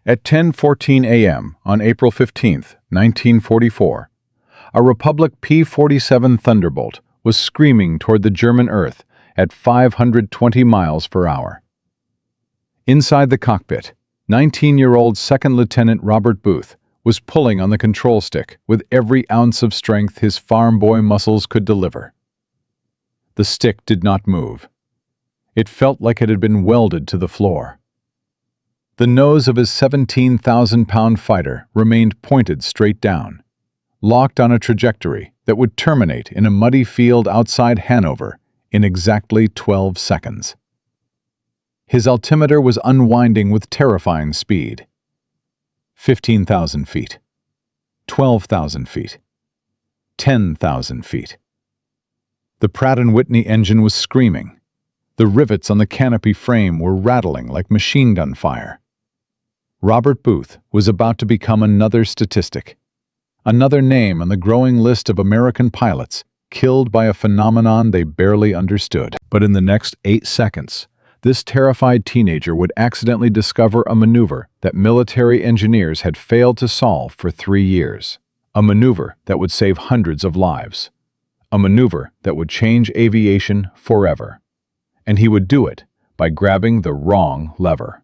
At 10:14 a.m. on April 15, 1944, a Republic P-47 Thunderbolt was screaming toward the German Earth at 520 miles per hour. Inside the cockpit, 19-year-old Second Lieutenant Robert Booth was pulling on the control stick with every ounce of strength his farm boy muscles could deliver. The stick did not move. It felt like it had been welded to the floor. The nose of his 17,000-pound fighter remained pointed straight down, locked on a trajectory that would terminate in a muddy field outside Hanover in exactly 12 seconds. His altimeter was unwinding with terrifying speed. 15,000 feet, 12,000 feet, 10,000 feet. The Pratt & Whitney engine was screaming. The rivets on the canopy frame were rattling like machine gun fire. Robert Booth was about to become another statistic, another name on the growing list of American pilots killed by a phenomenon they barely understood. But in the next 8 seconds, this terrified teenager would accidentally discover a maneuver that military engineers had failed to solve for 3 years. A maneuver that would save hundreds of lives. A maneuver that would change aviation forever. And he would do it by grabbing the wrong lever.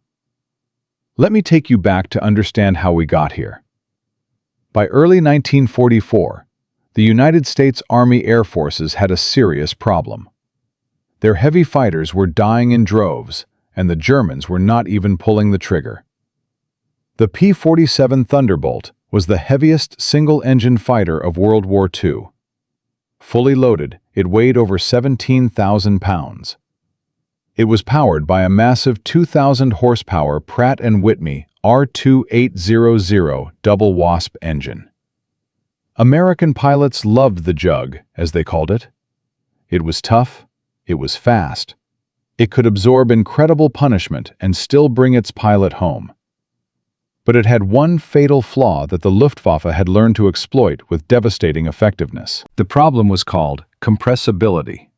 Let me take you back to understand how we got here. By early 1944, the United States Army Air Forces had a serious problem. Their heavy fighters were dying in droves, and the Germans were not even pulling the trigger. The P-47 Thunderbolt was the heaviest single-engine fighter of World War II. Fully loaded, it weighed over 17,000 pounds. It was powered by a massive 2,000-horsepower Pratt & Whitney R2800 double WASP engine. American pilots loved the Jug, as they called it. It was tough, it was fast. It could absorb incredible punishment and still bring its pilot home. But it had one fatal flaw that the Luftwaffe had learned to exploit with devastating effectiveness. The problem was called compressibility.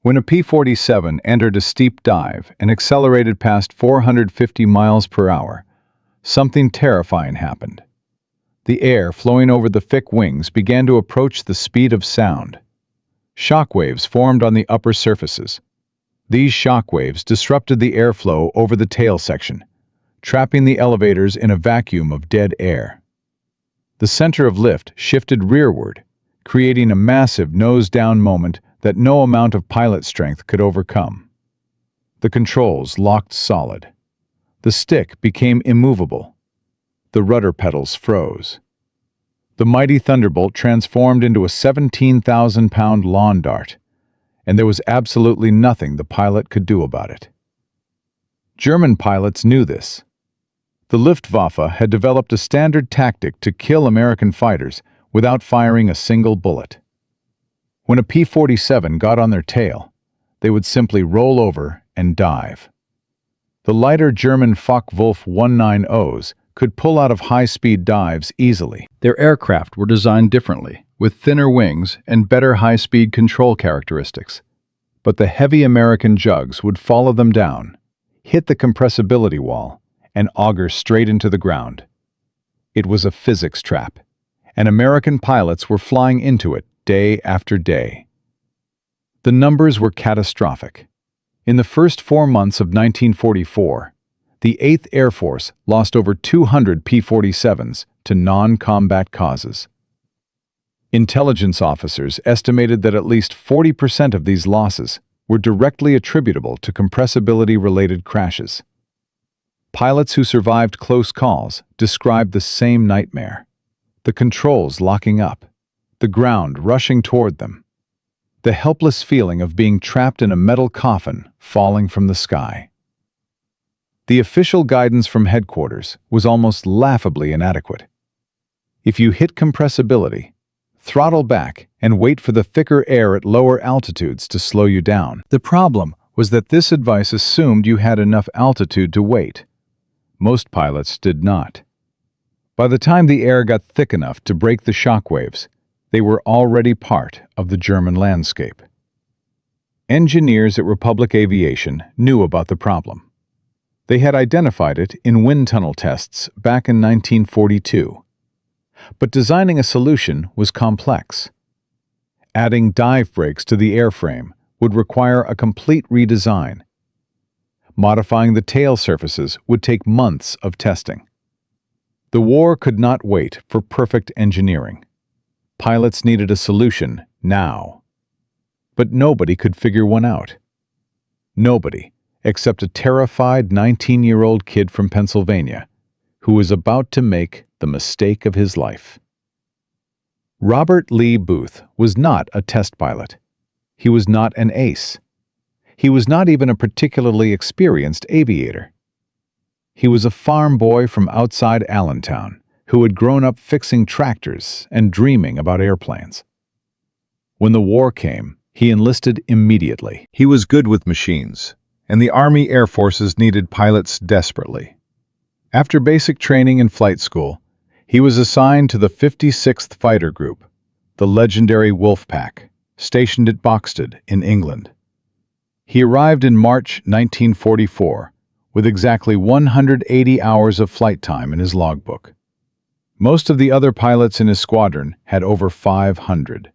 When a P-47 entered a steep dive and accelerated past 450 miles per hour, something terrifying happened. The air flowing over the thick wings began to approach the speed of sound. Shockwaves formed on the upper surfaces. These shockwaves disrupted the airflow over the tail section, trapping the elevators in a vacuum of dead air. The center of lift shifted rearward, creating a massive nose-down moment that no amount of pilot strength could overcome. The controls locked solid. The stick became immovable. The rudder pedals froze. The mighty Thunderbolt transformed into a 17,000-pound lawn dart, and there was absolutely nothing the pilot could do about it. German pilots knew this. The Luftwaffe had developed a standard tactic to kill American fighters without firing a single bullet. When a P-47 got on their tail, they would simply roll over and dive. The lighter German Focke-Wulf 190s could pull out of high-speed dives easily. Their aircraft were designed differently, with thinner wings and better high-speed control characteristics. But the heavy American Jugs would follow them down, hit the compressibility wall, and auger straight into the ground. It was a physics trap, and American pilots were flying into it day after day. The numbers were catastrophic. In the first 4 months of 1944, the 8th Air Force lost over 200 P-47s to non-combat causes. Intelligence officers estimated that at least 40% of these losses were directly attributable to compressibility-related crashes. Pilots who survived close calls described the same nightmare. The controls locking up, the ground rushing toward them, the helpless feeling of being trapped in a metal coffin falling from the sky. The official guidance from headquarters was almost laughably inadequate. If you hit compressibility, throttle back and wait for the thicker air at lower altitudes to slow you down. The problem was that this advice assumed you had enough altitude to wait. Most pilots did not. By the time the air got thick enough to break the shockwaves, they were already part of the German landscape. Engineers at Republic Aviation knew about the problem. They had identified it in wind tunnel tests back in 1942. But designing a solution was complex. Adding dive brakes to the airframe would require a complete redesign. Modifying the tail surfaces would take months of testing. The war could not wait for perfect engineering. Pilots needed a solution now. But nobody could figure one out. Nobody, except a terrified 19-year-old kid from Pennsylvania who was about to make the mistake of his life. Robert Lee Booth was not a test pilot. He was not an ace. He was not even a particularly experienced aviator. He was a farm boy from outside Allentown who had grown up fixing tractors and dreaming about airplanes. When the war came, he enlisted immediately. He was good with machines, and the Army Air Forces needed pilots desperately. After basic training in flight school, he was assigned to the 56th Fighter Group, the legendary Wolf Pack, stationed at Boxted in England. He arrived in March 1944 with exactly 180 hours of flight time in his logbook. Most of the other pilots in his squadron had over 500.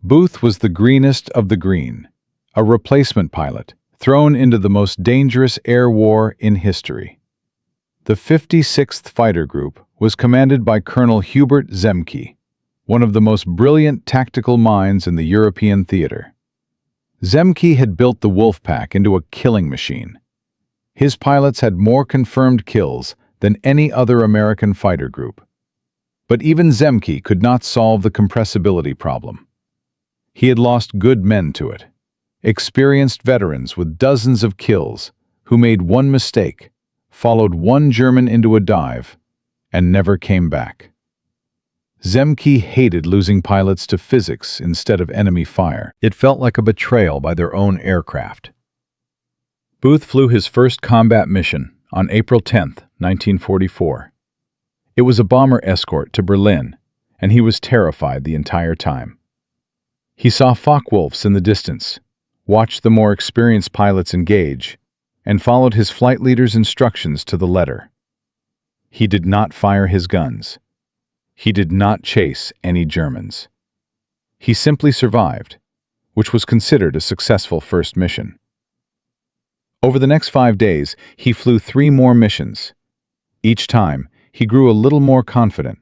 Booth was the greenest of the green, a replacement pilot thrown into the most dangerous air war in history. The 56th Fighter Group was commanded by Colonel Hubert Zemke, one of the most brilliant tactical minds in the European theater. Zemke had built the Wolfpack into a killing machine. His pilots had more confirmed kills than any other American fighter group. But even Zemke could not solve the compressibility problem. He had lost good men to it, experienced veterans with dozens of kills who made one mistake, followed one German into a dive, and never came back. Zemke hated losing pilots to physics instead of enemy fire. It felt like a betrayal by their own aircraft. Booth flew his first combat mission on April 10, 1944. It was a bomber escort to Berlin, and he was terrified the entire time. He saw Focke-Wulfs in the distance, watched the more experienced pilots engage, and followed his flight leader's instructions to the letter. He did not fire his guns. He did not chase any Germans. He simply survived, which was considered a successful first mission. Over the next 5 days, he flew 3 more missions. Each time, he grew a little more confident.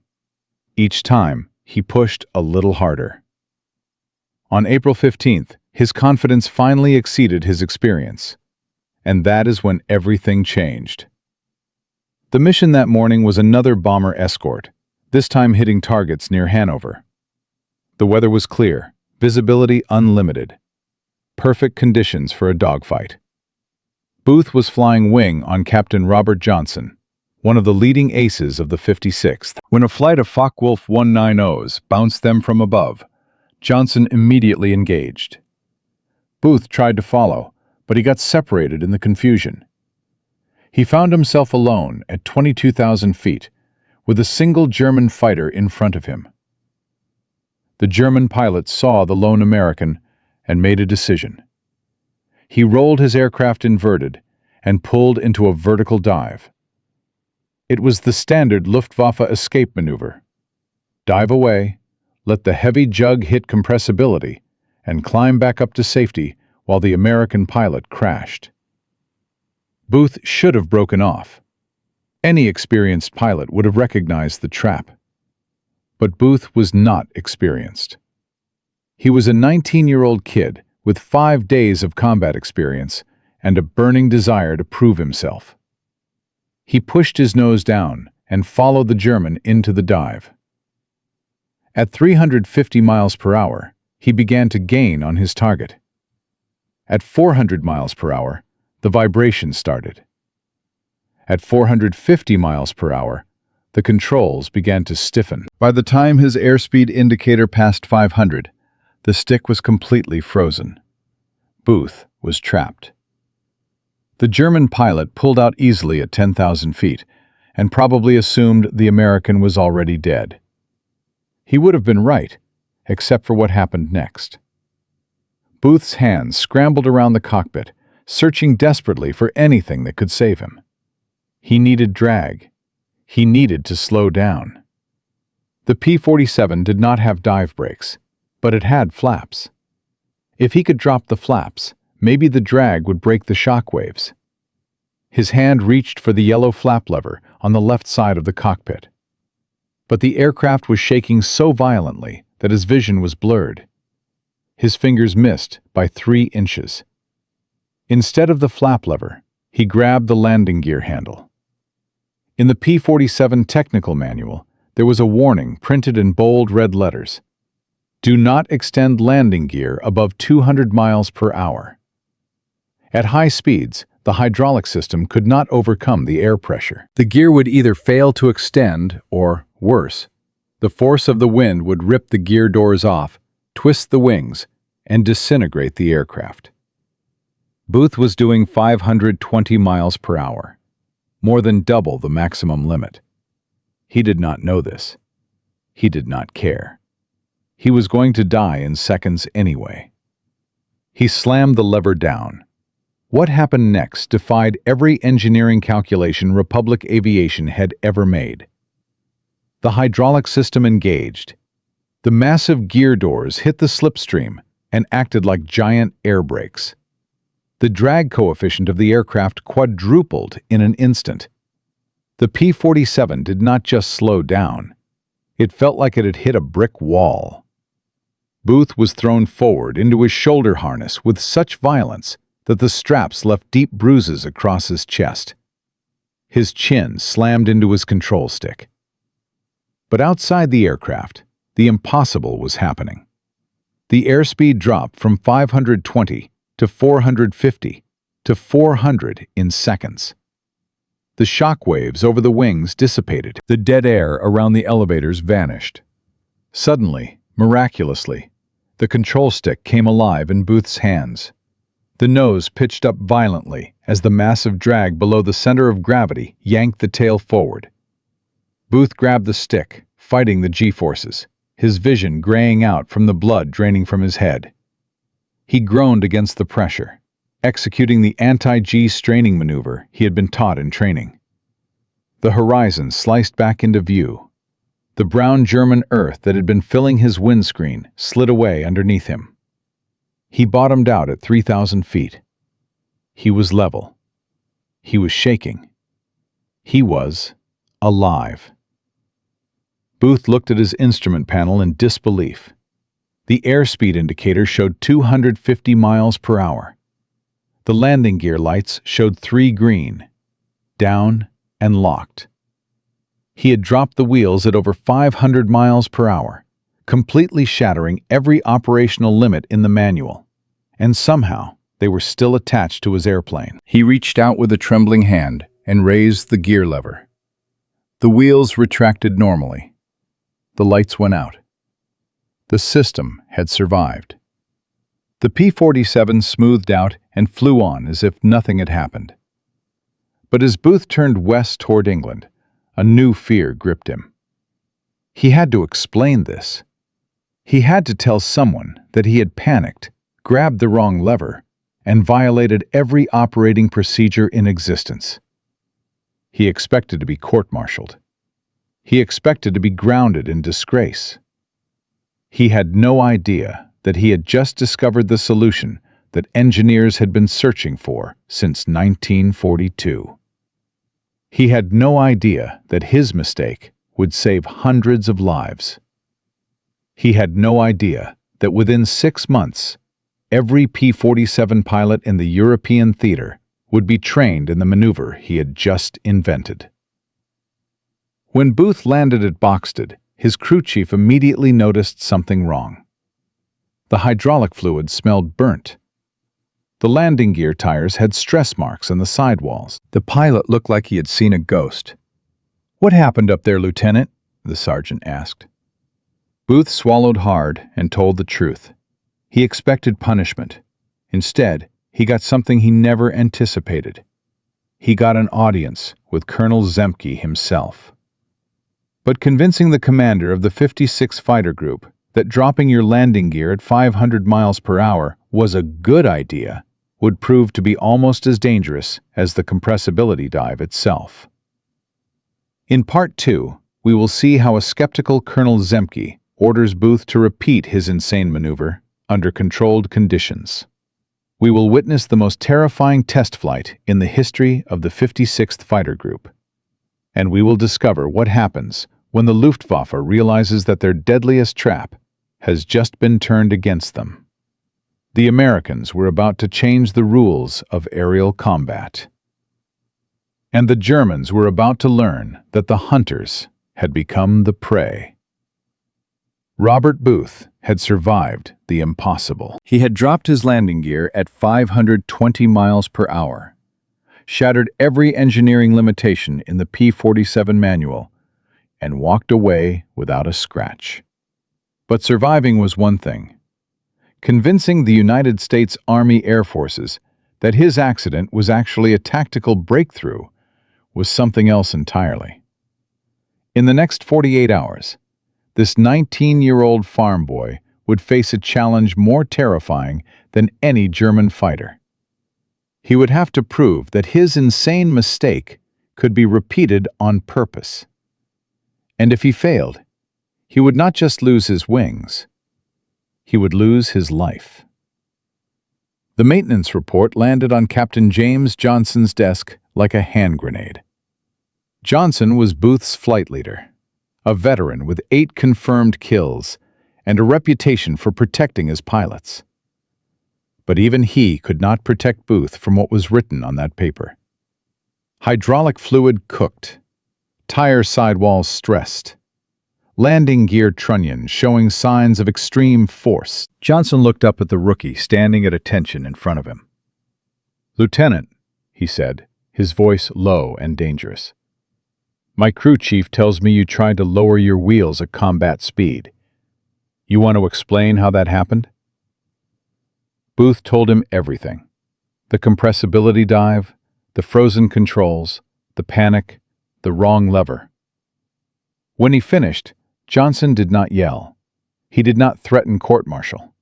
Each time, he pushed a little harder. On April 15th, his confidence finally exceeded his experience. And that is when everything changed. The mission that morning was another bomber escort, this time hitting targets near Hanover. The weather was clear, visibility unlimited. Perfect conditions for a dogfight. Booth was flying wing on Captain Robert Johnson, one of the leading aces of the 56th. When a flight of Focke-Wulf 190s bounced them from above, Johnson immediately engaged. Booth tried to follow, but he got separated in the confusion. He found himself alone at 22,000 feet, with a single German fighter in front of him. The German pilot saw the lone American and made a decision. He rolled his aircraft inverted and pulled into a vertical dive. It was the standard Luftwaffe escape maneuver. Dive away, let the heavy jug hit compressibility, and climb back up to safety while the American pilot crashed. Booth should have broken off. Any experienced pilot would have recognized the trap. But Booth was not experienced. He was a 19-year-old kid with 5 days of combat experience and a burning desire to prove himself. He pushed his nose down and followed the German into the dive. At 350 miles per hour, he began to gain on his target. At 400 miles per hour, the vibration started. At 450 miles per hour, the controls began to stiffen. By the time his airspeed indicator passed 500, the stick was completely frozen. Booth was trapped. The German pilot pulled out easily at 10,000 feet and probably assumed the American was already dead. He would have been right, except for what happened next. Booth's hands scrambled around the cockpit, searching desperately for anything that could save him. He needed drag. He needed to slow down. The P-47 did not have dive brakes, but it had flaps. If he could drop the flaps, maybe the drag would break the shock waves. His hand reached for the yellow flap lever on the left side of the cockpit. But the aircraft was shaking so violently that his vision was blurred. His fingers missed by 3 inches. Instead of the flap lever, he grabbed the landing gear handle. In the P-47 technical manual, there was a warning printed in bold red letters. Do not extend landing gear above 200 miles per hour. At high speeds, the hydraulic system could not overcome the air pressure. The gear would either fail to extend or, worse, the force of the wind would rip the gear doors off, twist the wings, and disintegrate the aircraft. Booth was doing 520 miles per hour, more than double the maximum limit. He did not know this. He did not care. He was going to die in seconds anyway. He slammed the lever down. What happened next defied every engineering calculation Republic Aviation had ever made. The hydraulic system engaged. The massive gear doors hit the slipstream and acted like giant air brakes. The drag coefficient of the aircraft quadrupled in an instant. The P-47 did not just slow down. It felt like it had hit a brick wall. Booth was thrown forward into his shoulder harness with such violence that the straps left deep bruises across his chest. His chin slammed into his control stick. But outside the aircraft, the impossible was happening. The airspeed dropped from 520 to 450 to 400 in seconds. The shock waves over the wings dissipated. The dead air around the elevators vanished. Suddenly, miraculously, the control stick came alive in Booth's hands. The nose pitched up violently as the massive drag below the center of gravity yanked the tail forward. Booth grabbed the stick, fighting the G-forces, his vision graying out from the blood draining from his head. He groaned against the pressure, executing the anti-G straining maneuver he had been taught in training. The horizon sliced back into view. The brown German earth that had been filling his windscreen slid away underneath him. He bottomed out at 3,000 feet. He was level. He was shaking. He was alive. Booth looked at his instrument panel in disbelief. The airspeed indicator showed 250 miles per hour. The landing gear lights showed 3 green, down and locked. He had dropped the wheels at over 500 miles per hour, completely shattering every operational limit in the manual, and somehow they were still attached to his airplane. He reached out with a trembling hand and raised the gear lever. The wheels retracted normally. The lights went out. The system had survived. The P-47 smoothed out and flew on as if nothing had happened. But as Booth turned west toward England, a new fear gripped him. He had to explain this. He had to tell someone that he had panicked, grabbed the wrong lever, and violated every operating procedure in existence. He expected to be court-martialed. He expected to be grounded in disgrace. He had no idea that he had just discovered the solution that engineers had been searching for since 1942. He had no idea that his mistake would save hundreds of lives. He had no idea that within 6 months, every P-47 pilot in the European theater would be trained in the maneuver he had just invented. When Booth landed at Boxted, his crew chief immediately noticed something wrong. The hydraulic fluid smelled burnt. The landing gear tires had stress marks on the sidewalls. The pilot looked like he had seen a ghost. "What happened up there, Lieutenant?" the sergeant asked. Booth swallowed hard and told the truth. He expected punishment. Instead, he got something he never anticipated. He got an audience with Colonel Zemke himself. But convincing the commander of the 56th Fighter Group that dropping your landing gear at 500 miles per hour was a good idea would prove to be almost as dangerous as the compressibility dive itself. In Part 2, we will see how a skeptical Colonel Zemke orders Booth to repeat his insane maneuver under controlled conditions. We will witness the most terrifying test flight in the history of the 56th Fighter Group. And we will discover what happens when the Luftwaffe realizes that their deadliest trap has just been turned against them. The Americans were about to change the rules of aerial combat. And the Germans were about to learn that the hunters had become the prey. Robert Booth had survived the impossible. He had dropped his landing gear at 520 miles per hour, shattered every engineering limitation in the P-47 manual, and walked away without a scratch. But surviving was one thing. Convincing the United States Army Air Forces that his accident was actually a tactical breakthrough was something else entirely. In the next 48 hours, this 19-year-old farm boy would face a challenge more terrifying than any German fighter. He would have to prove that his insane mistake could be repeated on purpose. And if he failed, he would not just lose his wings, he would lose his life. The maintenance report landed on Captain James Johnson's desk like a hand grenade. Johnson was Booth's flight leader, a veteran with 8 confirmed kills and a reputation for protecting his pilots. But even he could not protect Booth from what was written on that paper. Hydraulic fluid cooked, tire sidewalls stressed, landing gear trunnion showing signs of extreme force. Johnson looked up at the rookie standing at attention in front of him. "Lieutenant," he said, his voice low and dangerous, "my crew chief tells me you tried to lower your wheels at combat speed. You want to explain how that happened?" Booth told him everything. The compressibility dive, the frozen controls, the panic, the wrong lever. When he finished, Johnson did not yell. He did not threaten court-martial.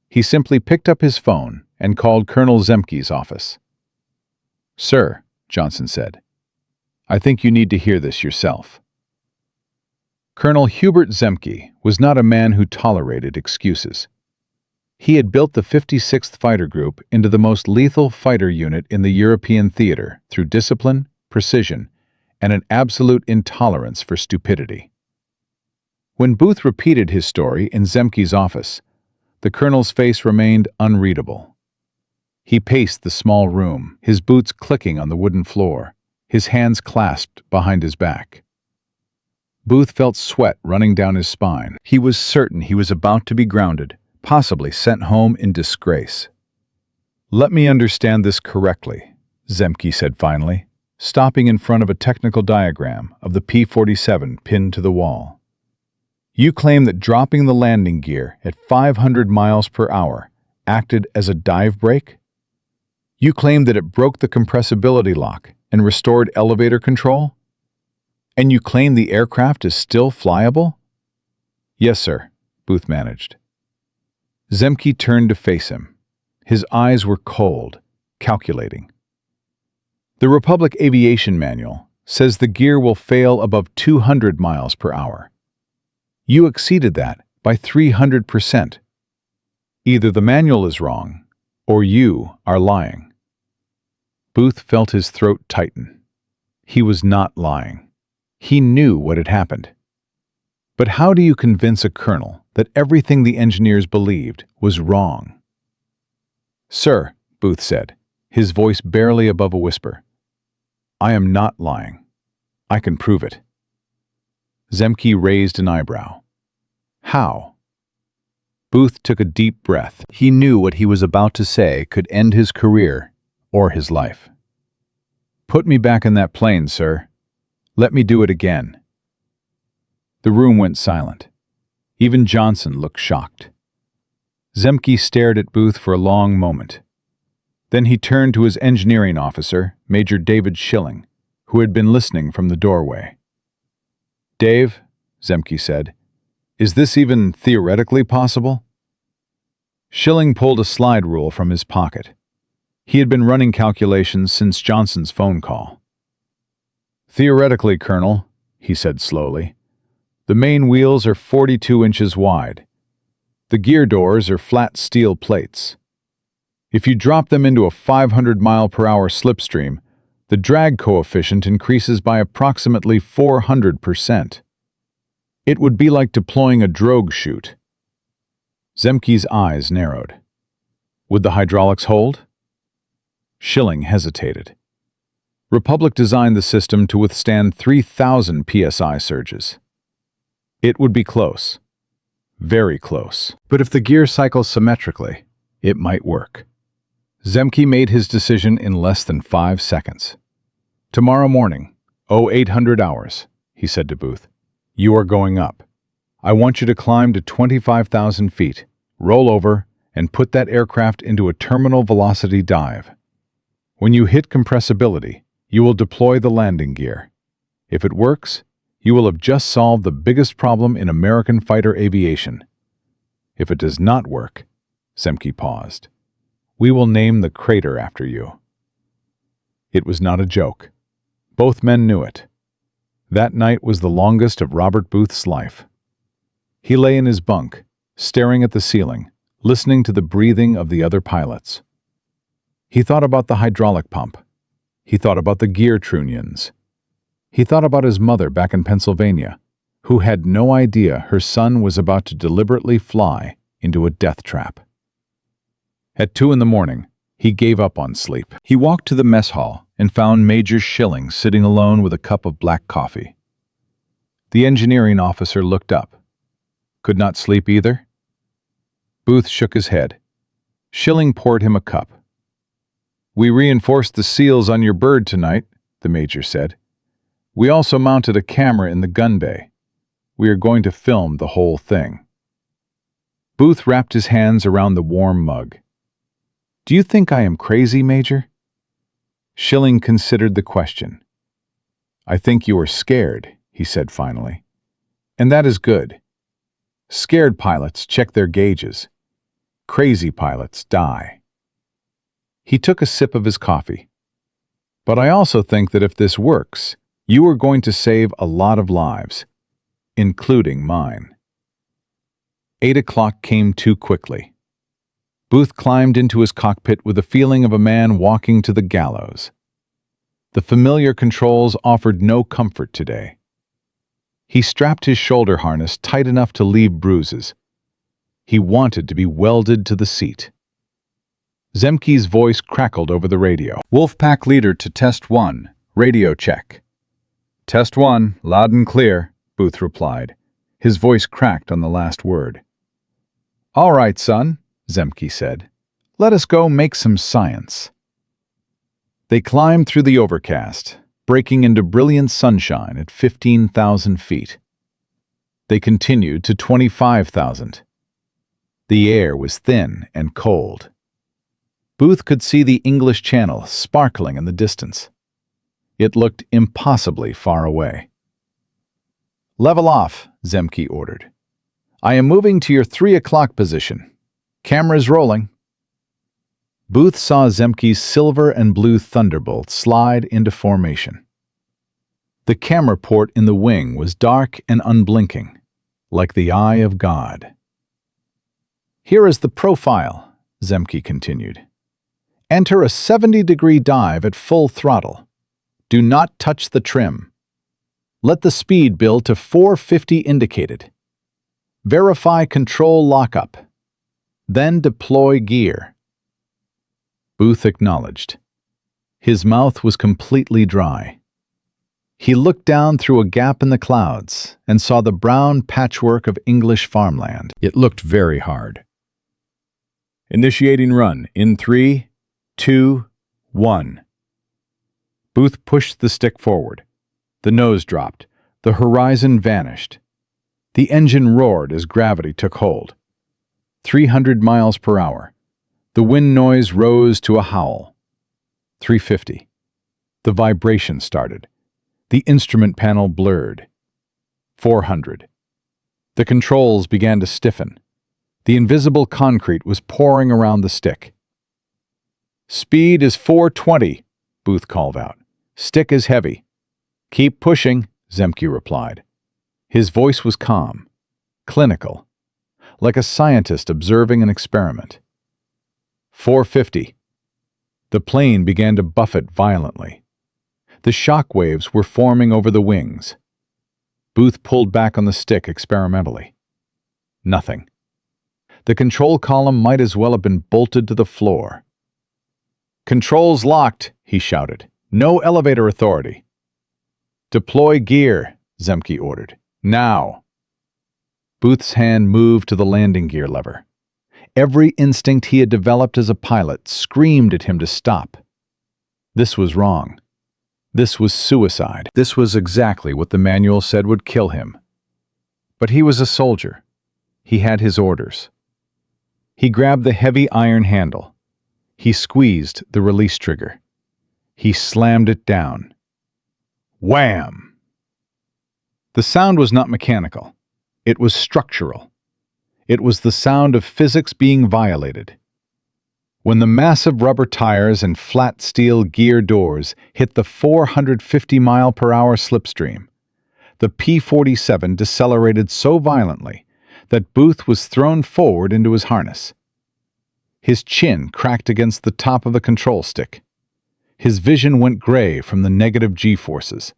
He simply picked up his phone and called Colonel Zemke's office. "Sir," Johnson said, "I think you need to hear this yourself." Colonel Hubert Zemke was not a man who tolerated excuses. He had built the 56th Fighter Group into the most lethal fighter unit in the European theater through discipline, precision, and an absolute intolerance for stupidity. When Booth repeated his story in Zemke's office, the colonel's face remained unreadable. He paced the small room, his boots clicking on the wooden floor, his hands clasped behind his back. Booth felt sweat running down his spine. He was certain he was about to be grounded, possibly sent home in disgrace. "Let me understand this correctly," Zemke said finally, stopping in front of a technical diagram of the P-47 pinned to the wall. "You claim that dropping the landing gear at 500 miles per hour acted as a dive brake? You claim that it broke the compressibility lock and restored elevator control? And you claim the aircraft is still flyable?" "Yes, sir," Booth managed. Zemke turned to face him. His eyes were cold, calculating. "The Republic Aviation Manual says the gear will fail above 200 miles per hour. You exceeded that by 300%. Either the manual is wrong, or you are lying." Booth felt his throat tighten. He was not lying. He knew what had happened. But how do you convince a colonel that everything the engineers believed was wrong? "Sir," Booth said, his voice barely above a whisper, "I am not lying. I can prove it." Zemke raised an eyebrow. "How?" Booth took a deep breath. He knew what he was about to say could end his career or his life. "Put me back in that plane, sir. Let me do it again." The room went silent. Even Johnson looked shocked. Zemke stared at Booth for a long moment. Then he turned to his engineering officer, Major David Schilling, who had been listening from the doorway. "Dave," Zemke said, "is this even theoretically possible?" Schilling pulled a slide rule from his pocket. He had been running calculations since Johnson's phone call. "Theoretically, Colonel," he said slowly, "the main wheels are 42 inches wide. The gear doors are flat steel plates. If you drop them into a 500-mile-per-hour slipstream, the drag coefficient increases by approximately 400%. It would be like deploying a drogue chute." Zemke's eyes narrowed. Would the hydraulics hold? Schilling hesitated. Republic designed the system to withstand 3,000 psi surges. It would be close. Very close. But if the gear cycles symmetrically, it might work. Zemke made his decision in less than 5 seconds. "Tomorrow morning, 0800 hours, he said to Booth. "You are going up. I want you to climb to 25,000 feet, roll over, and put that aircraft into a terminal velocity dive. When you hit compressibility, you will deploy the landing gear. If it works, you will have just solved the biggest problem in American fighter aviation. If it does not work," Zemke paused, "we will name the crater after you." It was not a joke. Both men knew it. That night was the longest of Robert Booth's life. He lay in his bunk, staring at the ceiling, listening to the breathing of the other pilots. He thought about the hydraulic pump. He thought about the gear trunnions. He thought about his mother back in Pennsylvania, who had no idea her son was about to deliberately fly into a death trap. At 2 in the morning, he gave up on sleep. He walked to the mess hall and found Major Schilling sitting alone with a cup of black coffee. The engineering officer looked up. "Could not sleep either?" Booth shook his head. Schilling poured him a cup. "We reinforced the seals on your bird tonight," the major said. "We also mounted a camera in the gun bay. We are going to film the whole thing." Booth wrapped his hands around the warm mug. "Do you think I am crazy, Major?" Schilling considered the question. "I think you are scared," he said finally. "And that is good. Scared pilots check their gauges. Crazy pilots die." He took a sip of his coffee. "But I also think that if this works, you are going to save a lot of lives, including mine." 8 o'clock came too quickly. Booth climbed into his cockpit with the feeling of a man walking to the gallows. The familiar controls offered no comfort today. He strapped his shoulder harness tight enough to leave bruises. He wanted to be welded to the seat. Zemke's voice crackled over the radio. "Wolfpack leader to test 1, radio check." "Test 1, loud and clear," Booth replied. His voice cracked on the last word. "All right, son," Zemke said. "Let us go make some science." They climbed through the overcast, breaking into brilliant sunshine at 15,000 feet. They continued to 25,000. The air was thin and cold. Booth could see the English Channel sparkling in the distance. It looked impossibly far away. "Level off," Zemke ordered. "I am moving to your 3 o'clock position. Cameras rolling." Booth saw Zemke's silver and blue Thunderbolt slide into formation. The camera port in the wing was dark and unblinking, like the eye of God. "Here is the profile," Zemke continued. "Enter a 70-degree dive at full throttle. Do not touch the trim. Let the speed build to 450 indicated. Verify control lockup. Then deploy gear." Booth acknowledged. His mouth was completely dry. He looked down through a gap in the clouds and saw the brown patchwork of English farmland. It looked very hard. "Initiating run in 3, 2, 1. Booth pushed the stick forward. The nose dropped. The horizon vanished. The engine roared as gravity took hold. 300 miles per hour. The wind noise rose to a howl. 350. The vibration started. The instrument panel blurred. 400. The controls began to stiffen. The invisible concrete was pouring around the stick. Speed is 420, Booth called out. Stick is heavy. Keep pushing, Zemke replied. His voice was calm, clinical, like a scientist observing an experiment. 450. The plane began to buffet violently. The shock waves were forming over the wings. Booth pulled back on the stick experimentally. Nothing. The control column might as well have been bolted to the floor. Controls locked, he shouted. No elevator authority. Deploy gear, Zemke ordered. Now. Booth's hand moved to the landing gear lever. Every instinct he had developed as a pilot screamed at him to stop. This was wrong. This was suicide. This was exactly what the manual said would kill him. But he was a soldier. He had his orders. He grabbed the heavy iron handle. He squeezed the release trigger. He slammed it down. Wham! The sound was not mechanical. It was structural. It was the sound of physics being violated. When the massive rubber tires and flat steel gear doors hit the 450-mile-per-hour slipstream, the P-47 decelerated so violently that Booth was thrown forward into his harness. His chin cracked against the top of the control stick. His vision went gray from the negative G-forces.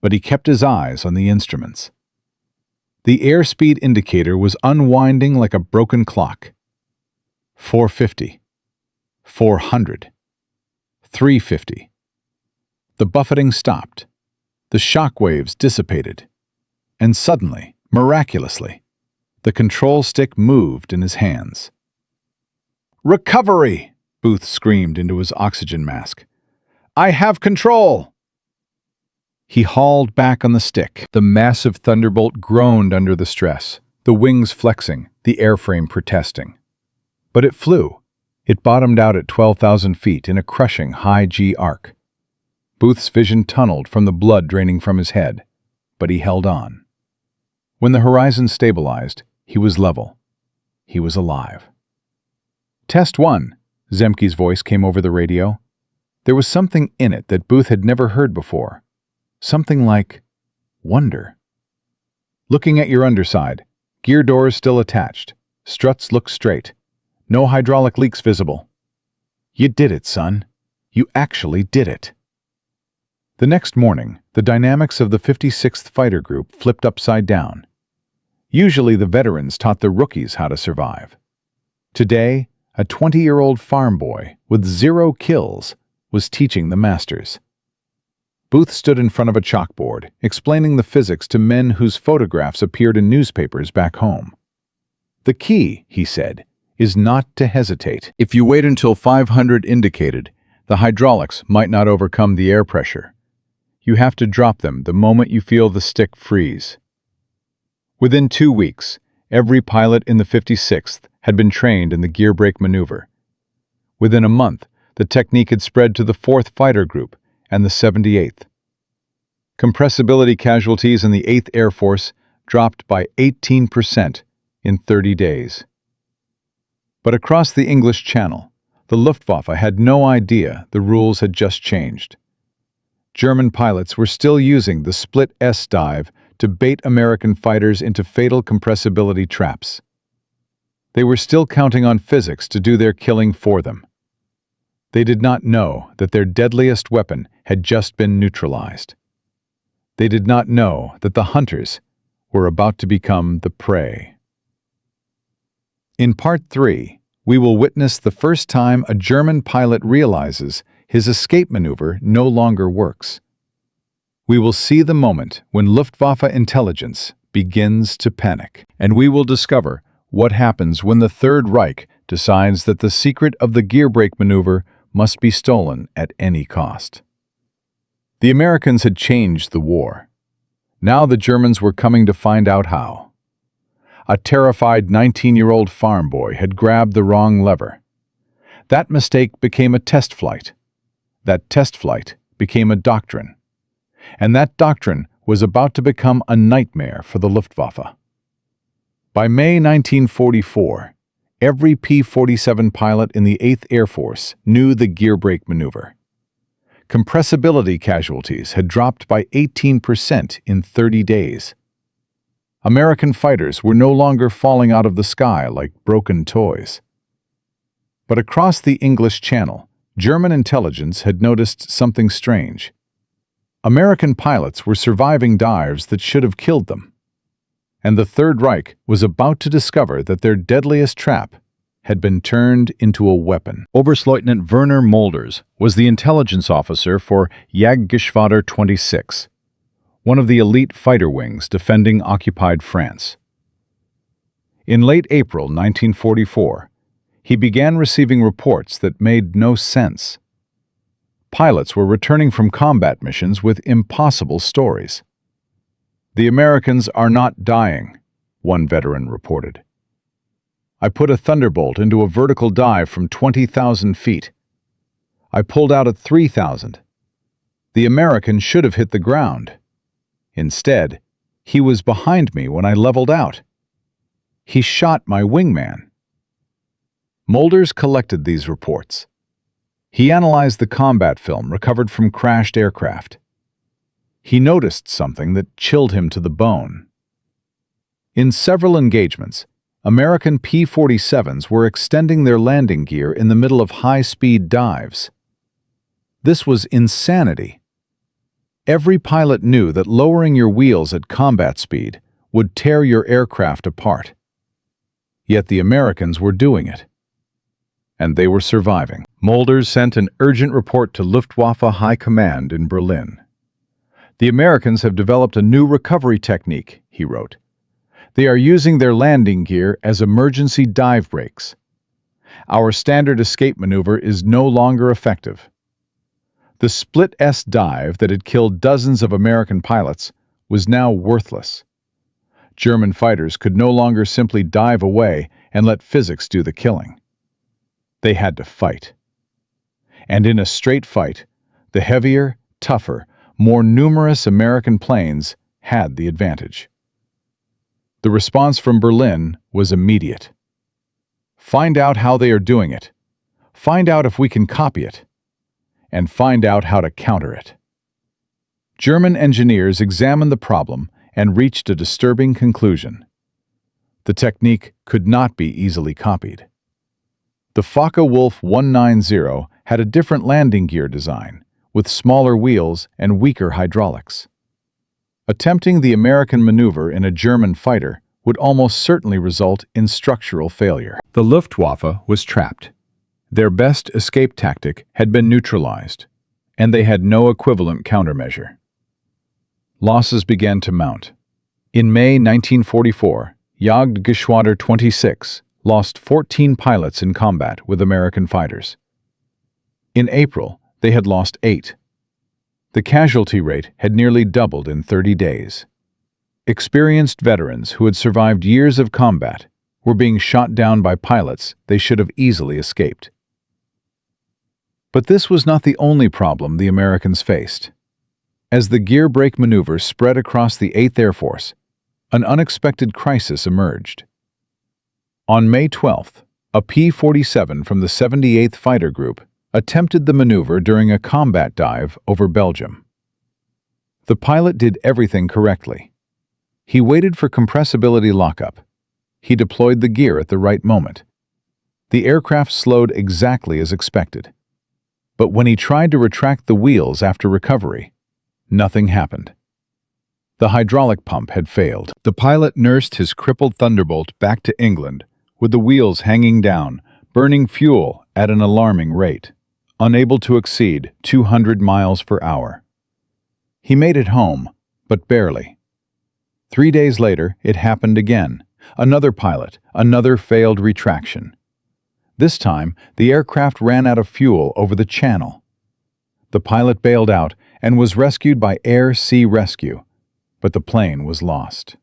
But he kept his eyes on the instruments. The airspeed indicator was unwinding like a broken clock. 450. 400. 350. The buffeting stopped. The shock waves dissipated. And suddenly, miraculously, the control stick moved in his hands. Recovery! Booth screamed into his oxygen mask. I have control! He hauled back on the stick. The massive Thunderbolt groaned under the stress, the wings flexing, the airframe protesting. But it flew. It bottomed out at 12,000 feet in a crushing high-G arc. Booth's vision tunneled from the blood draining from his head, but he held on. When the horizon stabilized, he was level. He was alive. Test 1, Zemke's voice came over the radio. There was something in it that Booth had never heard before. Something like wonder. Looking at your underside, gear doors still attached, struts look straight, no hydraulic leaks visible. You did it, son. You actually did it. The next morning, the dynamics of the 56th Fighter Group flipped upside down. Usually the veterans taught the rookies how to survive. Today, a 20-year-old farm boy with 0 kills was teaching the masters. Booth stood in front of a chalkboard, explaining the physics to men whose photographs appeared in newspapers back home. The key, he said, is not to hesitate. If you wait until 500 indicated, the hydraulics might not overcome the air pressure. You have to drop them the moment you feel the stick freeze. Within 2 weeks, every pilot in the 56th had been trained in the gear brake maneuver. Within a month, the technique had spread to the 4th Fighter Group and the 78th. Compressibility casualties in the 8th Air Force dropped by 18% in 30 days. But across the English Channel, the Luftwaffe had no idea the rules had just changed. German pilots were still using the split S dive to bait American fighters into fatal compressibility traps. They were still counting on physics to do their killing for them. They did not know that their deadliest weapon had just been neutralized. They did not know that the hunters were about to become the prey. In Part 3, we will witness the first time a German pilot realizes his escape maneuver no longer works. We will see the moment when Luftwaffe intelligence begins to panic, and we will discover what happens when the Third Reich decides that the secret of the gear brake maneuver must be stolen at any cost. The Americans had changed the war. Now the Germans were coming to find out how. A terrified 19-year-old farm boy had grabbed the wrong lever. That mistake became a test flight. That test flight became a doctrine. And that doctrine was about to become a nightmare for the Luftwaffe. By May 1944, Every P-47 pilot in the 8th Air Force knew the gear brake maneuver. Compressibility casualties had dropped by 18% in 30 days. American fighters were no longer falling out of the sky like broken toys. But across the English Channel, German intelligence had noticed something strange. American pilots were surviving dives that should have killed them. And the Third Reich was about to discover that their deadliest trap had been turned into a weapon. Oberstleutnant Werner Molders was the intelligence officer for Jagdgeschwader 26, one of the elite fighter wings defending occupied France. In late April 1944, he began receiving reports that made no sense. Pilots were returning from combat missions with impossible stories. "The Americans are not dying," one veteran reported. "I put a Thunderbolt into a vertical dive from 20,000 feet. I pulled out at 3,000. The American should have hit the ground. Instead, he was behind me when I leveled out. He shot my wingman." Molders collected these reports. He analyzed the combat film recovered from crashed aircraft. He noticed something that chilled him to the bone. In several engagements, American P-47s were extending their landing gear in the middle of high-speed dives. This was insanity. Every pilot knew that lowering your wheels at combat speed would tear your aircraft apart. Yet the Americans were doing it. And they were surviving. Molders sent an urgent report to Luftwaffe High Command in Berlin. "The Americans have developed a new recovery technique," he wrote. "They are using their landing gear as emergency dive brakes. Our standard escape maneuver is no longer effective." The split S dive that had killed dozens of American pilots was now worthless. German fighters could no longer simply dive away and let physics do the killing. They had to fight. And in a straight fight, the heavier, tougher, more numerous American planes had the advantage. The response from Berlin was immediate. "Find out how they are doing it. Find out if we can copy it. And find out how to counter it." German engineers examined the problem and reached a disturbing conclusion. The technique could not be easily copied. The Focke-Wulf 190 had a different landing gear design, with smaller wheels and weaker hydraulics. Attempting the American maneuver in a German fighter would almost certainly result in structural failure. The Luftwaffe was trapped. Their best escape tactic had been neutralized, and they had no equivalent countermeasure. Losses began to mount. In May 1944, Jagdgeschwader 26 lost 14 pilots in combat with American fighters. In April, they had lost 8. The casualty rate had nearly doubled in 30 days. Experienced veterans who had survived years of combat were being shot down by pilots they should have easily escaped. But this was not the only problem the Americans faced. As the gear brake maneuver spread across the 8th Air Force, an unexpected crisis emerged. On May 12th, a P-47 from the 78th Fighter Group attempted the maneuver during a combat dive over Belgium. The pilot did everything correctly. He waited for compressibility lockup. He deployed the gear at the right moment. The aircraft slowed exactly as expected. But when he tried to retract the wheels after recovery, nothing happened. The hydraulic pump had failed. The pilot nursed his crippled Thunderbolt back to England with the wheels hanging down, burning fuel at an alarming rate, unable to exceed 200 miles per hour. He made it home, but barely. 3 days later, it happened again. Another pilot, another failed retraction. This time, the aircraft ran out of fuel over the channel. The pilot bailed out and was rescued by Air-Sea Rescue, but the plane was lost.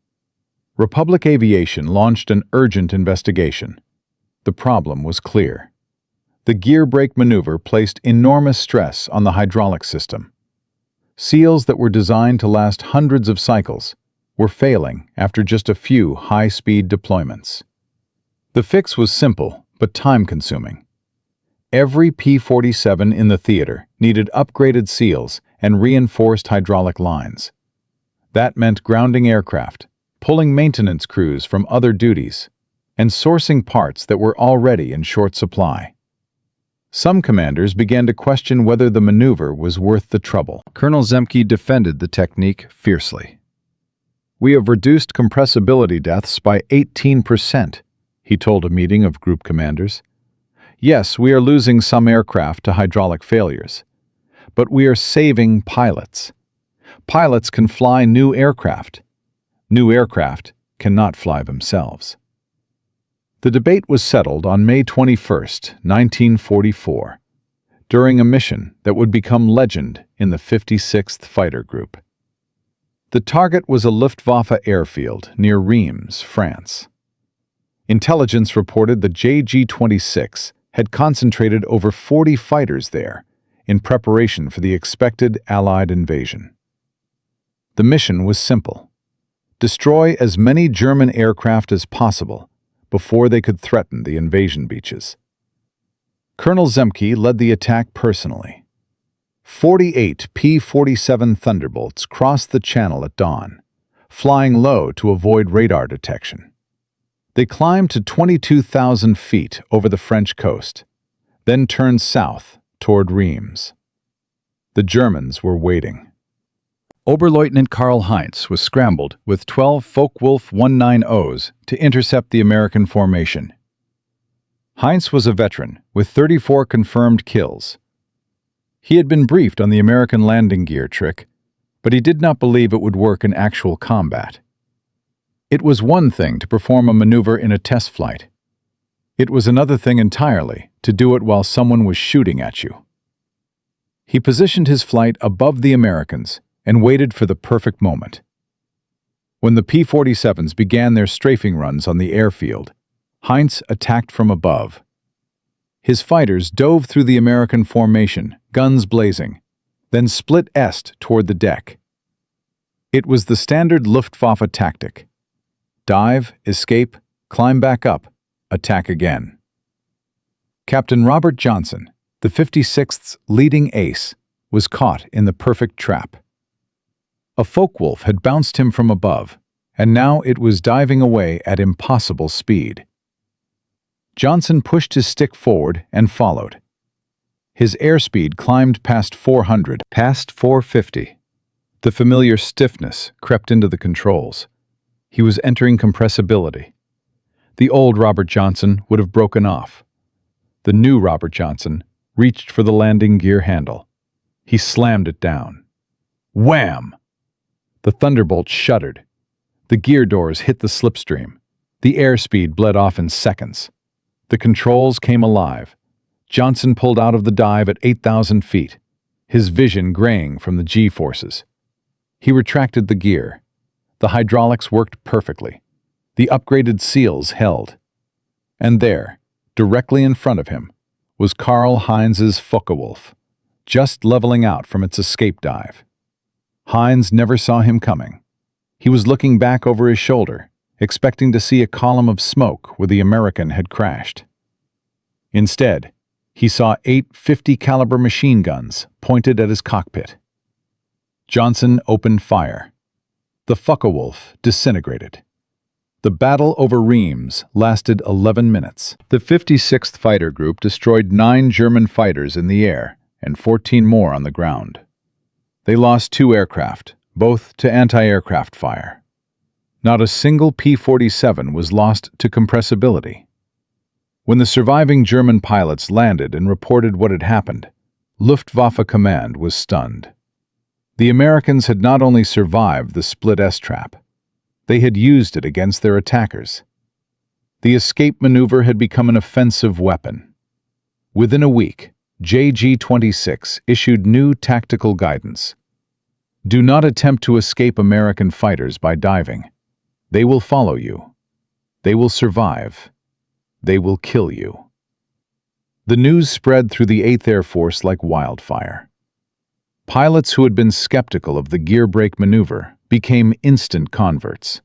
Republic Aviation launched an urgent investigation. The problem was clear. The gear brake maneuver placed enormous stress on the hydraulic system. Seals that were designed to last hundreds of cycles were failing after just a few high-speed deployments. The fix was simple, but time-consuming. Every P-47 in the theater needed upgraded seals and reinforced hydraulic lines. That meant grounding aircraft, pulling maintenance crews from other duties, and sourcing parts that were already in short supply. Some commanders began to question whether the maneuver was worth the trouble. Colonel Zemke defended the technique fiercely. "We have reduced compressibility deaths by 18%, he told a meeting of group commanders. Yes, we are losing some aircraft to hydraulic failures, but we are saving pilots. Pilots can fly new aircraft. New aircraft cannot fly themselves." The debate was settled on May 21, 1944, during a mission that would become legend in the 56th Fighter Group. The target was a Luftwaffe airfield near Reims, France. Intelligence reported the JG-26 had concentrated over 40 fighters there in preparation for the expected Allied invasion. The mission was simple: destroy as many German aircraft as possible before they could threaten the invasion beaches. Colonel Zemke led the attack personally. 48 P-47 Thunderbolts crossed the channel at dawn, flying low to avoid radar detection. They climbed to 22,000 feet over the French coast, then turned south toward Reims. The Germans were waiting. Oberleutnant Karl Heinz was scrambled with 12 Focke-Wulf 190s to intercept the American formation. Heinz was a veteran with 34 confirmed kills. He had been briefed on the American landing gear trick, but he did not believe it would work in actual combat. It was one thing to perform a maneuver in a test flight. It was another thing entirely to do it while someone was shooting at you. He positioned his flight above the Americans and waited for the perfect moment. When the P-47s began their strafing runs on the airfield, Heinz attacked from above. His fighters dove through the American formation, guns blazing, then split east toward the deck. It was the standard Luftwaffe tactic: dive, escape, climb back up, attack again. Captain Robert Johnson, the 56th's leading ace, was caught in the perfect trap. A Focke-Wulf had bounced him from above, and now it was diving away at impossible speed. Johnson pushed his stick forward and followed. His airspeed climbed past 400, past 450. The familiar stiffness crept into the controls. He was entering compressibility. The old Robert Johnson would have broken off. The new Robert Johnson reached for the landing gear handle. He slammed it down. Wham! The Thunderbolt shuddered. The gear doors hit the slipstream. The airspeed bled off in seconds. The controls came alive. Johnson pulled out of the dive at 8,000 feet, his vision graying from the G-forces. He retracted the gear. The hydraulics worked perfectly. The upgraded seals held. And there, directly in front of him, was Karl Heinz's Focke-Wulf, just leveling out from its escape dive. Heinz never saw him coming. He was looking back over his shoulder, expecting to see a column of smoke where the American had crashed. Instead, he saw 8 .50 caliber machine guns pointed at his cockpit. Johnson opened fire. The Focke-Wulf disintegrated. The battle over Reims lasted 11 minutes. The 56th Fighter Group destroyed 9 German fighters in the air and 14 more on the ground. They lost 2 aircraft, both to anti-aircraft fire. Not a single P-47 was lost to compressibility. When the surviving German pilots landed and reported what had happened, Luftwaffe command was stunned. The Americans had not only survived the split S-trap, they had used it against their attackers. The escape maneuver had become an offensive weapon. Within a week, JG-26 issued new tactical guidance. Do not attempt to escape American fighters by diving. They will follow you. They will survive. They will kill you. The news spread through the 8th Air Force like wildfire. Pilots who had been skeptical of the gear brake maneuver became instant converts.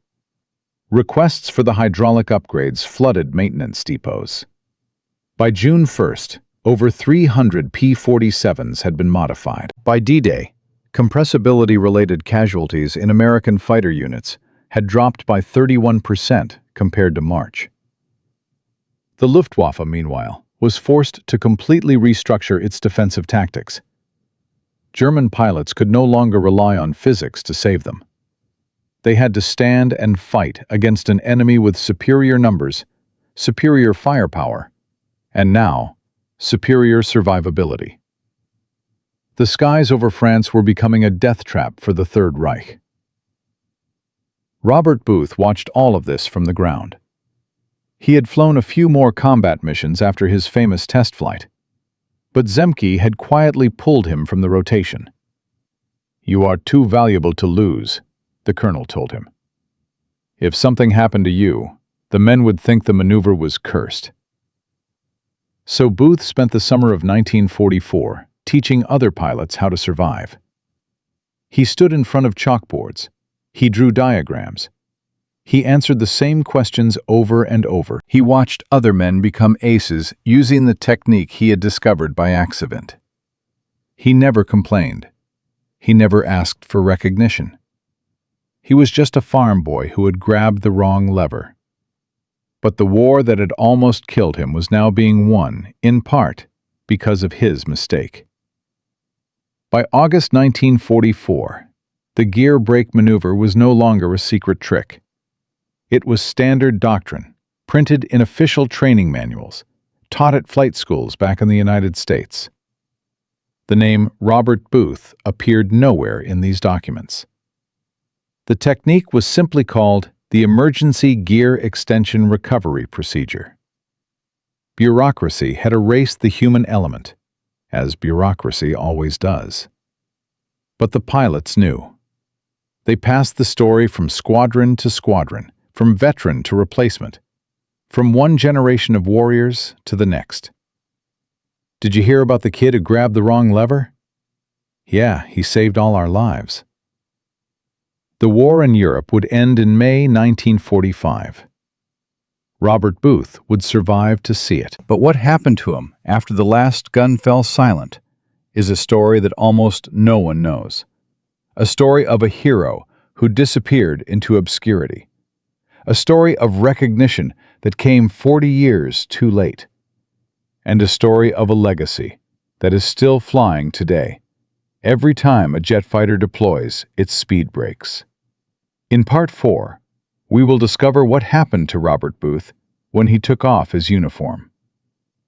Requests for the hydraulic upgrades flooded maintenance depots. By June 1st, over 300 P-47s had been modified. By D-Day, compressibility-related casualties in American fighter units had dropped by 31% compared to March. The Luftwaffe, meanwhile, was forced to completely restructure its defensive tactics. German pilots could no longer rely on physics to save them. They had to stand and fight against an enemy with superior numbers, superior firepower, and now, superior survivability. The skies over France were becoming a death trap for the Third Reich. Robert Booth watched all of this from the ground. He had flown a few more combat missions after his famous test flight, but Zemke had quietly pulled him from the rotation. "You are too valuable to lose," the colonel told him. "If something happened to you, the men would think the maneuver was cursed." So Booth spent the summer of 1944 teaching other pilots how to survive. He stood in front of chalkboards. He drew diagrams. He answered the same questions over and over. He watched other men become aces using the technique he had discovered by accident. He never complained. He never asked for recognition. He was just a farm boy who had grabbed the wrong lever. But the war that had almost killed him was now being won, in part, because of his mistake. By August 1944, the gear brake maneuver was no longer a secret trick. It was standard doctrine, printed in official training manuals, taught at flight schools back in the United States. The name Robert Booth appeared nowhere in these documents. The technique was simply called the Emergency Gear Extension Recovery Procedure. Bureaucracy had erased the human element, as bureaucracy always does. But the pilots knew. They passed the story from squadron to squadron, from veteran to replacement, from one generation of warriors to the next. "Did you hear about the kid who grabbed the wrong lever? Yeah, he saved all our lives." The war in Europe would end in May 1945. Robert Booth would survive to see it. But what happened to him after the last gun fell silent is a story that almost no one knows. A story of a hero who disappeared into obscurity. A story of recognition that came 40 years too late. And a story of a legacy that is still flying today, every time a jet fighter deploys its speed brakes. In Part 4, we will discover what happened to Robert Booth when he took off his uniform.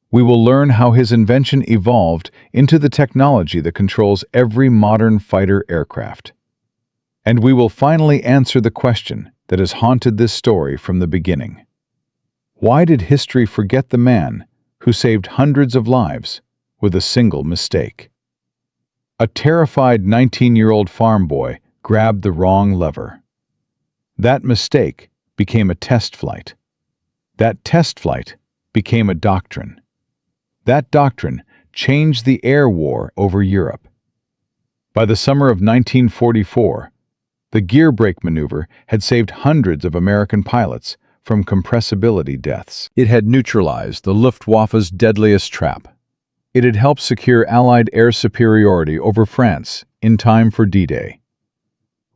We will learn how his invention evolved into the technology that controls every modern fighter aircraft. And we will finally answer the question that has haunted this story from the beginning. Why did history forget the man who saved hundreds of lives with a single mistake? A terrified 19-year-old farm boy grabbed the wrong lever. That mistake became a test flight. That test flight became a doctrine. That doctrine changed the air war over Europe. By the summer of 1944, the gear brake maneuver had saved hundreds of American pilots from compressibility deaths. It had neutralized the Luftwaffe's deadliest trap. It had helped secure Allied air superiority over France in time for D-Day.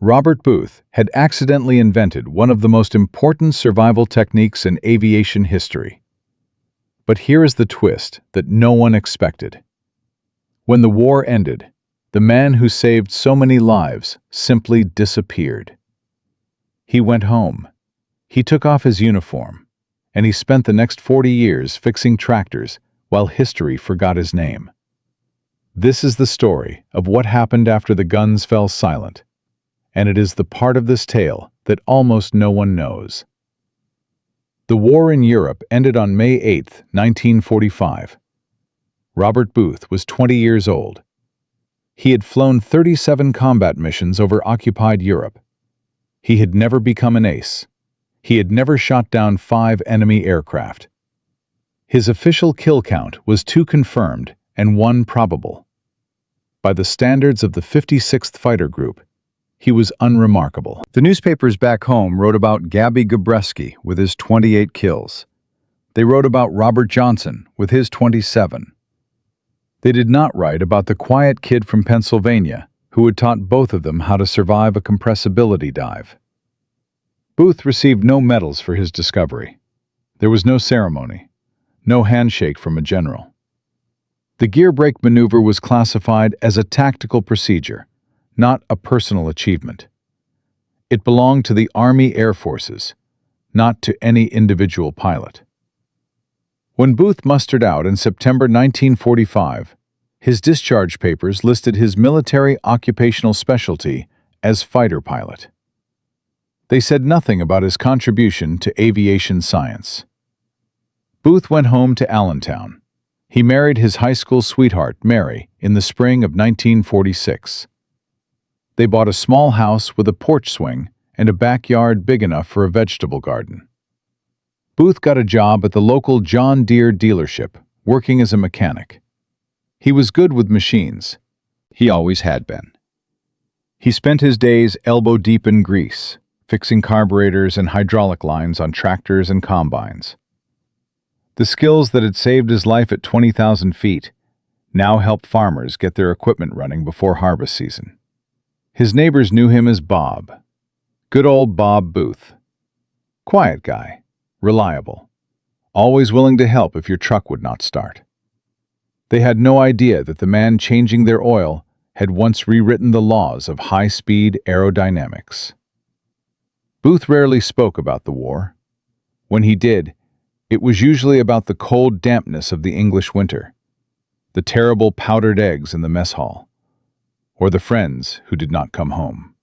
Robert Booth had accidentally invented one of the most important survival techniques in aviation history. But here is the twist that no one expected. When the war ended, the man who saved so many lives simply disappeared. He went home. He took off his uniform, and he spent the next 40 years fixing tractors while history forgot his name. This is the story of what happened after the guns fell silent, and it is the part of this tale that almost no one knows. The war in Europe ended on May 8, 1945. Robert Booth was 20 years old. He had flown 37 combat missions over occupied Europe. He had never become an ace. He had never shot down 5 enemy aircraft. His official kill count was 2 confirmed and 1 probable. By the standards of the 56th Fighter Group, he was unremarkable. The newspapers back home wrote about Gabby Gabreski with his 28 kills. They wrote about Robert Johnson with his 27. They did not write about the quiet kid from Pennsylvania who had taught both of them how to survive a compressibility dive. Booth received no medals for his discovery. There was no ceremony, no handshake from a general. The gear brake maneuver was classified as a tactical procedure, not a personal achievement. It belonged to the Army Air Forces, not to any individual pilot. When Booth mustered out in September 1945, his discharge papers listed his military occupational specialty as fighter pilot. They said nothing about his contribution to aviation science. Booth went home to Allentown. He married his high school sweetheart, Mary, in the spring of 1946. They bought a small house with a porch swing and a backyard big enough for a vegetable garden. Booth got a job at the local John Deere dealership, working as a mechanic. He was good with machines. He always had been. He spent his days elbow-deep in grease, fixing carburetors and hydraulic lines on tractors and combines. The skills that had saved his life at 20,000 feet now helped farmers get their equipment running before harvest season. His neighbors knew him as Bob. Good old Bob Booth. Quiet guy, reliable, always willing to help if your truck would not start. They had no idea that the man changing their oil had once rewritten the laws of high-speed aerodynamics. Booth rarely spoke about the war. When he did, it was usually about the cold dampness of the English winter, the terrible powdered eggs in the mess hall, or the friends who did not come home.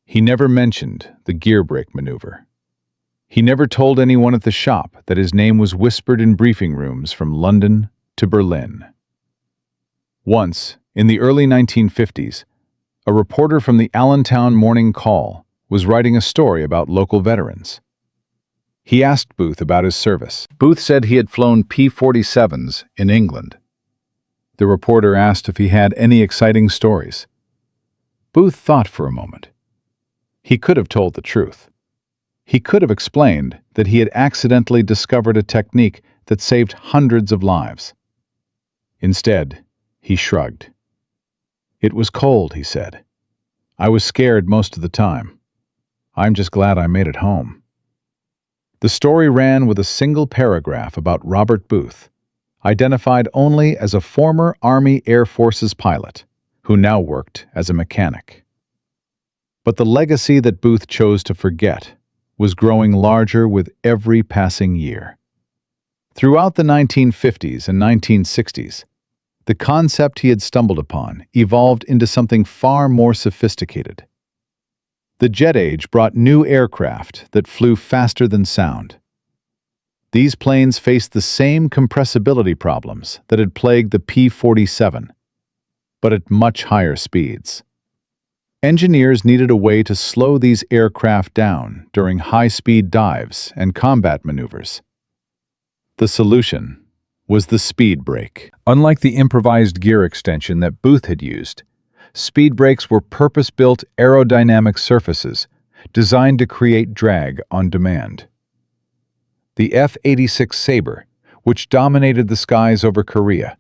He never mentioned the gear brake maneuver. He never told anyone at the shop that his name was whispered in briefing rooms from London to Berlin. Once, in the early 1950s, a reporter from the Allentown Morning Call was writing a story about local veterans. He asked Booth about his service. Booth said he had flown P-47s in England. The reporter asked if he had any exciting stories. Booth thought for a moment. He could have told the truth. He could have explained that he had accidentally discovered a technique that saved hundreds of lives. Instead, he shrugged. "It was cold," he said. "I was scared most of the time. I'm just glad I made it home." The story ran with a single paragraph about Robert Booth, identified only as a former Army Air Forces pilot who now worked as a mechanic. But the legacy that Booth chose to forget was growing larger with every passing year. Throughout the 1950s and 1960s, the concept he had stumbled upon evolved into something far more sophisticated. The jet age brought new aircraft that flew faster than sound. These planes faced the same compressibility problems that had plagued the P-47, but at much higher speeds. Engineers needed a way to slow these aircraft down during high-speed dives and combat maneuvers. The solution was the speed brake. Unlike the improvised gear extension that Booth had used, speed brakes were purpose-built aerodynamic surfaces designed to create drag on demand. The F-86 Sabre, which dominated the skies over Korea,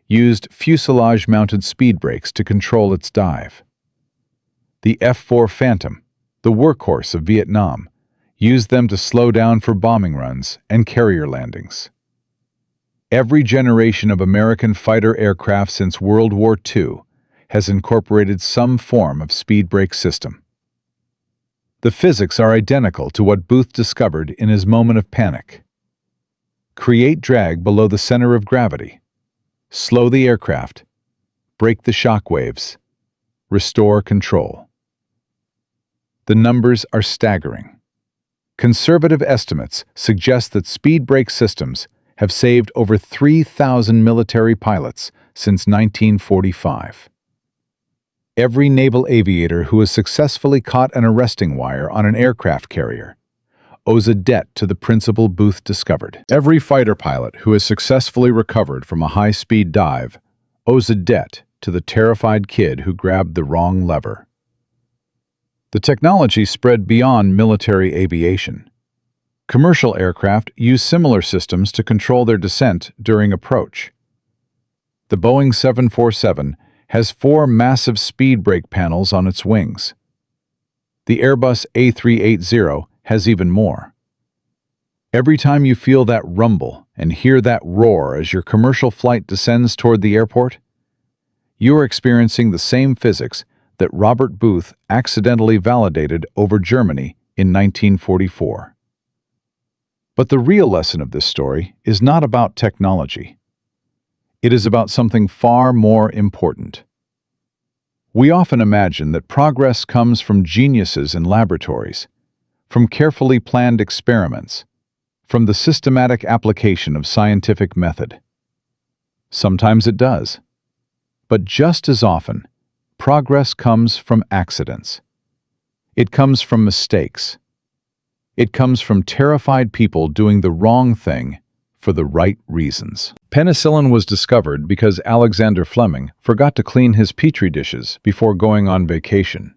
used fuselage-mounted speed brakes to control its dive. The F-4 Phantom, the workhorse of Vietnam, used them to slow down for bombing runs and carrier landings. Every generation of American fighter aircraft since World War II has incorporated some form of speed brake system. The physics are identical to what Booth discovered in his moment of panic. Create drag below the center of gravity, slow the aircraft, break the shock waves, restore control. The numbers are staggering. Conservative estimates suggest that speed brake systems have saved over 3,000 military pilots since 1945. Every naval aviator who has successfully caught an arresting wire on an aircraft carrier owes a debt to the principle Booth discovered. Every fighter pilot who has successfully recovered from a high-speed dive owes a debt to the terrified kid who grabbed the wrong lever. The technology spread beyond military aviation. Commercial aircraft use similar systems to control their descent during approach. The Boeing 747 has 4 massive speed brake panels on its wings. The Airbus A380 has even more. Every time you feel that rumble and hear that roar as your commercial flight descends toward the airport, you are experiencing the same physics that Robert Booth accidentally validated over Germany in 1944. But the real lesson of this story is not about technology. It is about something far more important. We often imagine that progress comes from geniuses in laboratories, from carefully planned experiments, from the systematic application of scientific method. Sometimes it does. But just as often, progress comes from accidents. It comes from mistakes. It comes from terrified people doing the wrong thing for the right reasons. Penicillin was discovered because Alexander Fleming forgot to clean his petri dishes before going on vacation.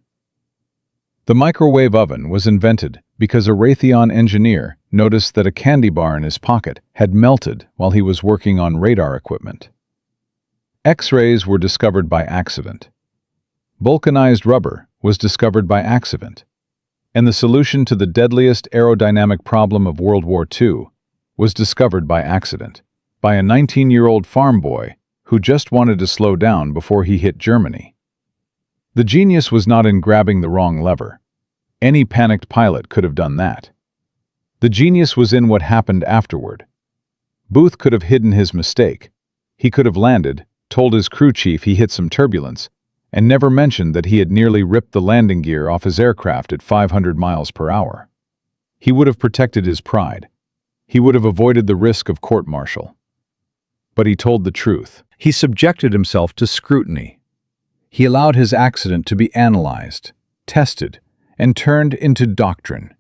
The microwave oven was invented because a Raytheon engineer noticed that a candy bar in his pocket had melted while he was working on radar equipment. X-rays were discovered by accident. Vulcanized rubber was discovered by accident. And the solution to the deadliest aerodynamic problem of World War II was discovered by accident, by a 19-year-old farm boy who just wanted to slow down before he hit Germany. The genius was not in grabbing the wrong lever. Any panicked pilot could have done that. The genius was in what happened afterward. Booth could have hidden his mistake. He could have landed, told his crew chief he hit some turbulence, and never mentioned that he had nearly ripped the landing gear off his aircraft at 500 miles per hour. He would have protected his pride. He would have avoided the risk of court-martial. But he told the truth. He subjected himself to scrutiny. He allowed his accident to be analyzed, tested, and turned into doctrine.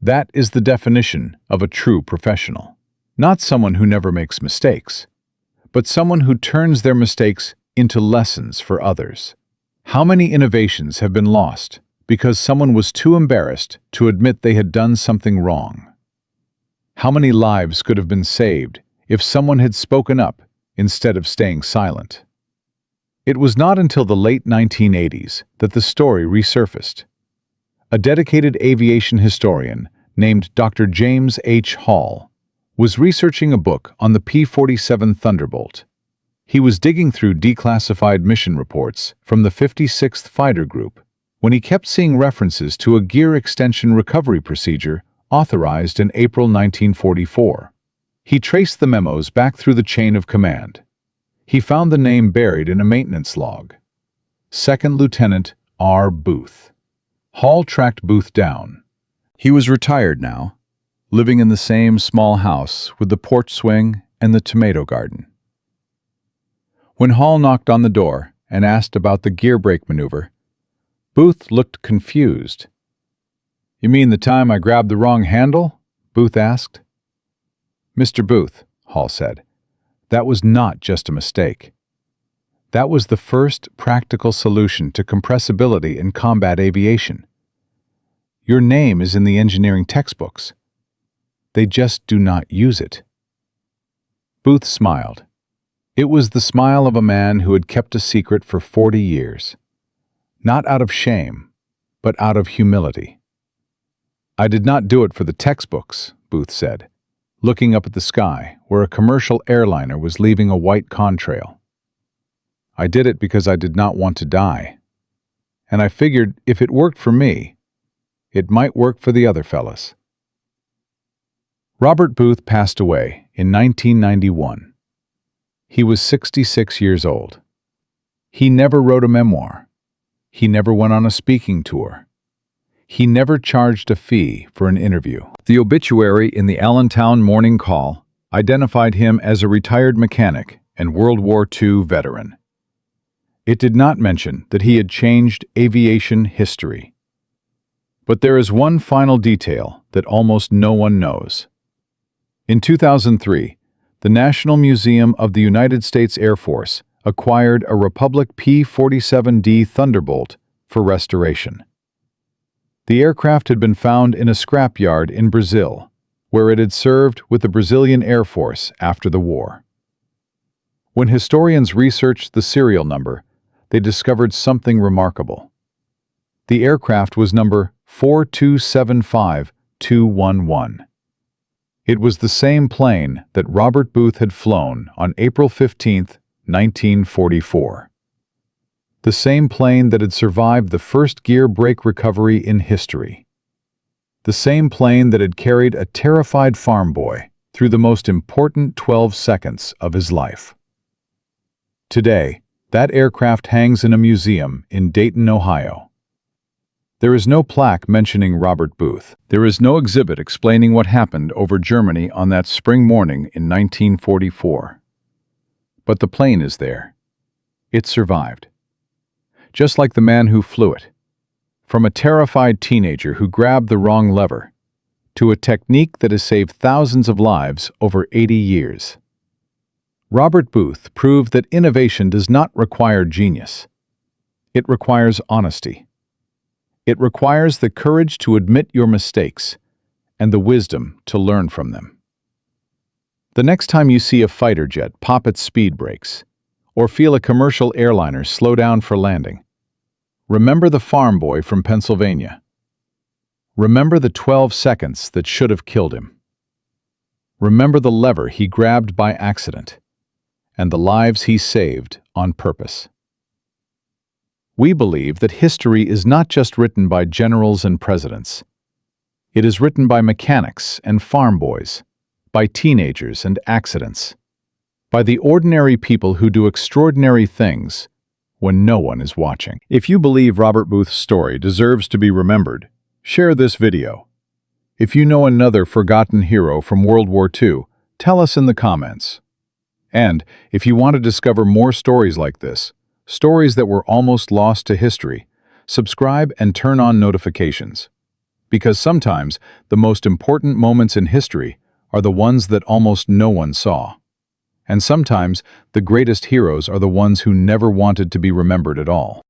That is the definition of a true professional. Not someone who never makes mistakes, but someone who turns their mistakes into lessons for others. How many innovations have been lost because someone was too embarrassed to admit they had done something wrong? How many lives could have been saved if someone had spoken up instead of staying silent? It was not until the late 1980s that the story resurfaced. A dedicated aviation historian named Dr. James H. Hall was researching a book on the P-47 Thunderbolt. He was digging through declassified mission reports from the 56th Fighter Group when he kept seeing references to a gear extension recovery procedure authorized in April 1944. He traced the memos back through the chain of command. He found the name buried in a maintenance log. Second Lieutenant R. Booth. Hall tracked Booth down. He was retired now, living in the same small house with the porch swing and the tomato garden. When Hall knocked on the door and asked about the gear brake maneuver, Booth looked confused. "You mean the time I grabbed the wrong handle?" Booth asked. "Mr. Booth," Hall said, "that was not just a mistake. That was the first practical solution to compressibility in combat aviation. Your name is in the engineering textbooks. They just do not use it." Booth smiled. It was the smile of a man who had kept a secret for 40 years. Not out of shame, but out of humility. "I did not do it for the textbooks," Booth said, looking up at the sky where a commercial airliner was leaving a white contrail. "I did it because I did not want to die. And I figured if it worked for me, it might work for the other fellas." Robert Booth passed away in 1991. He was 66 years old. He never wrote a memoir. He never went on a speaking tour. He never charged a fee for an interview. The obituary in the Allentown Morning Call identified him as a retired mechanic and World War II veteran. It did not mention that he had changed aviation history. But there is one final detail that almost no one knows. In 2003, the National Museum of the United States Air Force acquired a Republic P-47D Thunderbolt for restoration. The aircraft had been found in a scrapyard in Brazil, where it had served with the Brazilian Air Force after the war. When historians researched the serial number, they discovered something remarkable. The aircraft was number 4275211. It was the same plane that Robert Booth had flown on April 15, 1944. The same plane that had survived the first gear brake recovery in history. The same plane that had carried a terrified farm boy through the most important 12 seconds of his life. Today, that aircraft hangs in a museum in Dayton, Ohio. There is no plaque mentioning Robert Booth. There is no exhibit explaining what happened over Germany on that spring morning in 1944. But the plane is there. It survived. Just like the man who flew it. From a terrified teenager who grabbed the wrong lever, to a technique that has saved thousands of lives over 80 years. Robert Booth proved that innovation does not require genius. It requires honesty. It requires the courage to admit your mistakes and the wisdom to learn from them. The next time you see a fighter jet pop its speed brakes, or feel a commercial airliner slow down for landing, remember the farm boy from Pennsylvania. Remember the 12 seconds that should have killed him. Remember the lever he grabbed by accident, and the lives he saved on purpose. We believe that history is not just written by generals and presidents. It is written by mechanics and farm boys, by teenagers and accidents, by the ordinary people who do extraordinary things when no one is watching. If you believe Robert Booth's story deserves to be remembered, share this video. If you know another forgotten hero from World War II, tell us in the comments. And if you want to discover more stories like this, stories that were almost lost to history, subscribe and turn on notifications. Because sometimes the most important moments in history are the ones that almost no one saw. And sometimes the greatest heroes are the ones who never wanted to be remembered at all.